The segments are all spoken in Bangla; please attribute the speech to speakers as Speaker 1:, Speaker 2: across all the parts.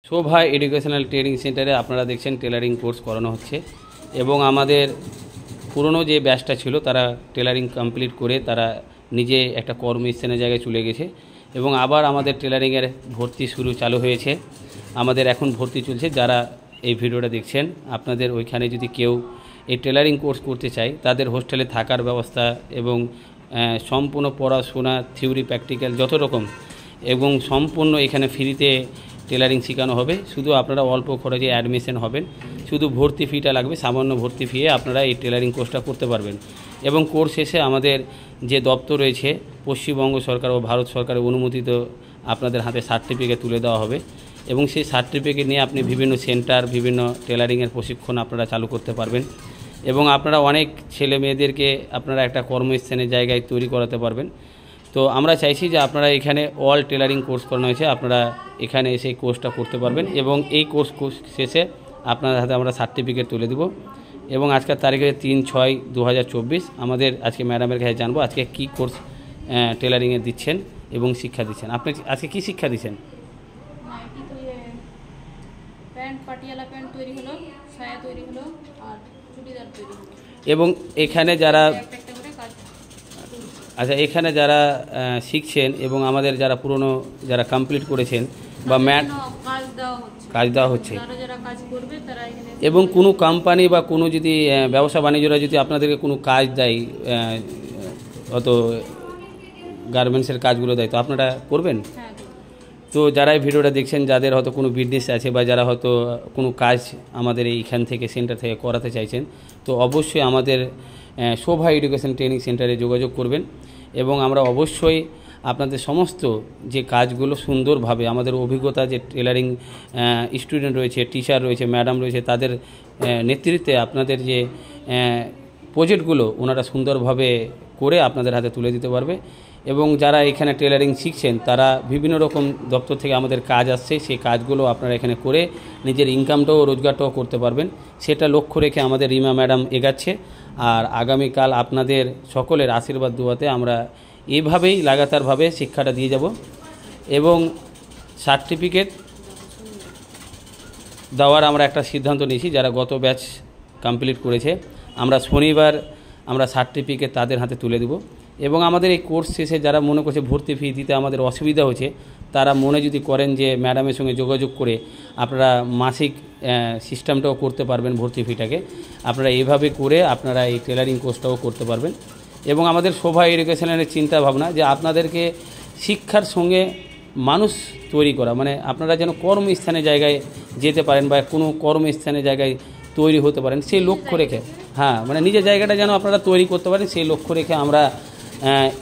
Speaker 1: শোভা এডুকেশনাল ট্রেনিং সেন্টারে আপনারা দেখছেন টেলারিং কোর্স করানো হচ্ছে এবং আমাদের পুরনো যে ব্যাচটা ছিল তারা টেলারিং কমপ্লিট করে তারা নিজে একটা কর্মস্থানের জায়গায় চলে গেছে এবং আবার আমাদের টেলারিংয়ের ভর্তি চালু হয়েছে। আমাদের এখন ভর্তি চলছে। যারা এই ভিডিওটা দেখছেন আপনাদের ওইখানে যদি কেউ এই টেলারিং কোর্স করতে চায় তাদের হোস্টেলে থাকার ব্যবস্থা এবং সম্পূর্ণ পড়াশোনা থিওরি প্র্যাকটিক্যাল যত রকম এবং সম্পূর্ণ এখানে ফ্রিতে টেলারিং শেখানো হবে। শুধু আপনারা অল্প খরচে অ্যাডমিশন হবেন, শুধু ভর্তি ফিটা লাগবে, সামান্য ভর্তি ফিয়ে আপনারা এই টেলারিং কোর্সটা করতে পারবেন। এবং কোর্স শেষে আমাদের যে দপ্তর রয়েছে পশ্চিমবঙ্গ সরকার ও ভারত সরকারের অনুমোদিত আপনাদের হাতে সার্টিফিকেট তুলে দেওয়া হবে এবং সেই সার্টিফিকেট নিয়ে আপনি বিভিন্ন সেন্টার বিভিন্ন টেলারিংয়ের প্রশিক্ষণ আপনারা চালু করতে পারবেন এবং আপনারা অনেক ছেলে মেয়েদেরকে আপনারা একটা কর্মস্থানের জায়গায় তৈরি করাতে পারবেন। তো আমরা চাইছি যে আপনারা এখানে অল টেলারিং কোর্স করানো হয়েছে, আপনারা এখানে এসে কোর্সটা করতে পারবেন এবং এই কোর্স শেষে আপনাদের হাতে আমরা সার্টিফিকেট তুলে দেব। এবং আজকের তারিখে 3/6/2024 আমাদের আজকে ম্যাডামের কাছে জানবো আজকে কী কোর্স টেলারিংয়ে দিচ্ছেন এবং শিক্ষা দিচ্ছেন। আপনি আজকে কী শিক্ষা দিচ্ছেন? এবং এখানে যারা এখানে যারা শিখছেন এবং আমাদের যারা পুরনো যারা কমপ্লিট করেছেন বা কাজ দেওয়া হচ্ছে এবং কোনো কোম্পানি বা কোনো যদি ব্যবসা বাণিজ্যরা যদি আপনাদেরকে কোনো কাজ দেয়, অত গার্মেন্টসের কাজগুলো দেয়, তো আপনারা করবেন? তো যারা এই ভিডিওটা দেখছেন যাদের হয়তো কোনো বিজনেস আছে বা যারা হয়তো কোনো কাজ আমাদের এইখান থেকে সেন্টার থেকে করাতে চাইছেন তো অবশ্যই আমাদের শোভা এডুকেশন ট্রেনিং সেন্টারে যোগাযোগ করবেন এবং আমরা অবশ্যই আপনাদের সমস্ত যে কাজগুলো সুন্দরভাবে আমাদের অভিজ্ঞতা যে টেলারিং স্টুডেন্ট রয়েছে, টিচার রয়েছে, ম্যাডাম রয়েছে, তাদের নেতৃত্বে আপনাদের যে প্রজেক্টগুলো ওনারা সুন্দরভাবে করে আপনাদের হাতে তুলে দিতে পারবে। এবং যারা এখানে টেলারিং শিখছেন তারা বিভিন্ন রকম দপ্তর থেকে আমাদের কাজ আসছে, সেই কাজগুলো আপনারা এখানে করে নিজের ইনকামটাও রোজগারটাও করতে পারবেন, সেটা লক্ষ্য রেখে আমাদের রিমা ম্যাডাম এগাচ্ছে। আর আগামীকাল আপনাদের সকলের আশীর্বাদ দুয়াতে আমরা এইভাবেই লাগাতারভাবে শিক্ষাটা দিয়ে যাব এবং সার্টিফিকেট দেওয়ার আমরা একটা সিদ্ধান্ত নিয়েছি। যারা গত ব্যাচ কমপ্লিট করেছে আমরা শনিবার আমরা সার্টিফিকেট তাদের হাতে তুলে দেব এবং আমাদের এই কোর্স শেষে যারা মনে করছে ভর্তি ফি দিতে আমাদের অসুবিধা হচ্ছে তারা মনে যদি করেন যে ম্যাডামের সঙ্গে যোগাযোগ করে আপনারা মাসিক সিস্টেমটাও করতে পারবেন, ভর্তি ফিটাকে আপনারা এইভাবে করে আপনারা এই টেলারিং কোর্সটাও করতে পারবেন। এবং আমাদের শোভা এডুকেশনের চিন্তা ভাবনা যে আপনাদেরকে শিক্ষার সঙ্গে মানুষ তৈরি করা, মানে আপনারা যেন কর্মস্থানের জায়গায় যেতে পারেন বা কোনো কর্মস্থানের জায়গায় তৈরি হতে পারেন সেই লক্ষ্য রেখে, মানে নিজের জায়গাটা যেন আপনারা তৈরি করতে পারেন সেই লক্ষ্য রেখে আমরা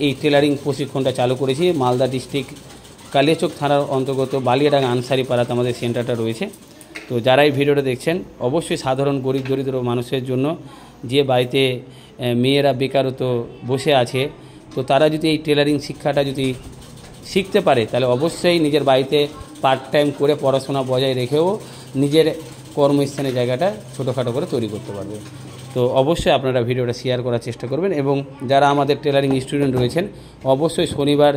Speaker 1: এই টেলারিং প্রশিক্ষণটা চালু করেছি। মালদা ডিস্ট্রিক্ট কালিয়াচক থানার অন্তর্গত বালিয়াডাঙ্গা আনসারি পাড়াতে আমাদের সেন্টারটা রয়েছে। তো যারা এই ভিডিওটা দেখছেন অবশ্যই সাধারণ গরিব দরিদ্র মানুষের জন্য যে বাড়িতে মেয়েরা বেকারত্ব বসে আছে তো তারা যদি এই টেলারিং শিক্ষাটা যদি শিখতে পারে তাহলে অবশ্যই নিজের বাড়িতে পার্ট টাইম করে পড়াশোনা বজায় রেখেও নিজের কর্মস্থানের জায়গাটা ছোটোখাটো করে তৈরি করতে পারবে। তো অবশ্যই আপনারা ভিডিওটা শেয়ার করার চেষ্টা করবেন এবং যারা আমাদের টেলারিং স্টুডেন্ট রয়েছেন অবশ্যই শনিবার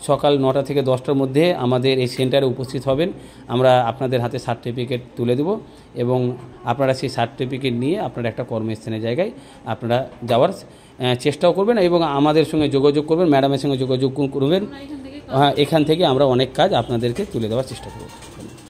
Speaker 1: সকাল 9টা থেকে 10টার মধ্যে আমাদের এই সেন্টারে উপস্থিত হবেন। আমরা আপনাদের হাতে সার্টিফিকেট তুলে দেব এবং আপনারা সেই সার্টিফিকেট নিয়ে আপনারা একটা কর্মস্থানের জায়গায় আপনারা যাওয়ার চেষ্টাও করবেন এবং আমাদের সঙ্গে যোগাযোগ করবেন, ম্যাডামের সঙ্গে যোগাযোগ করবেন। এখান থেকে আমরা অনেক কাজ আপনাদেরকে তুলে দেওয়ার চেষ্টা করব।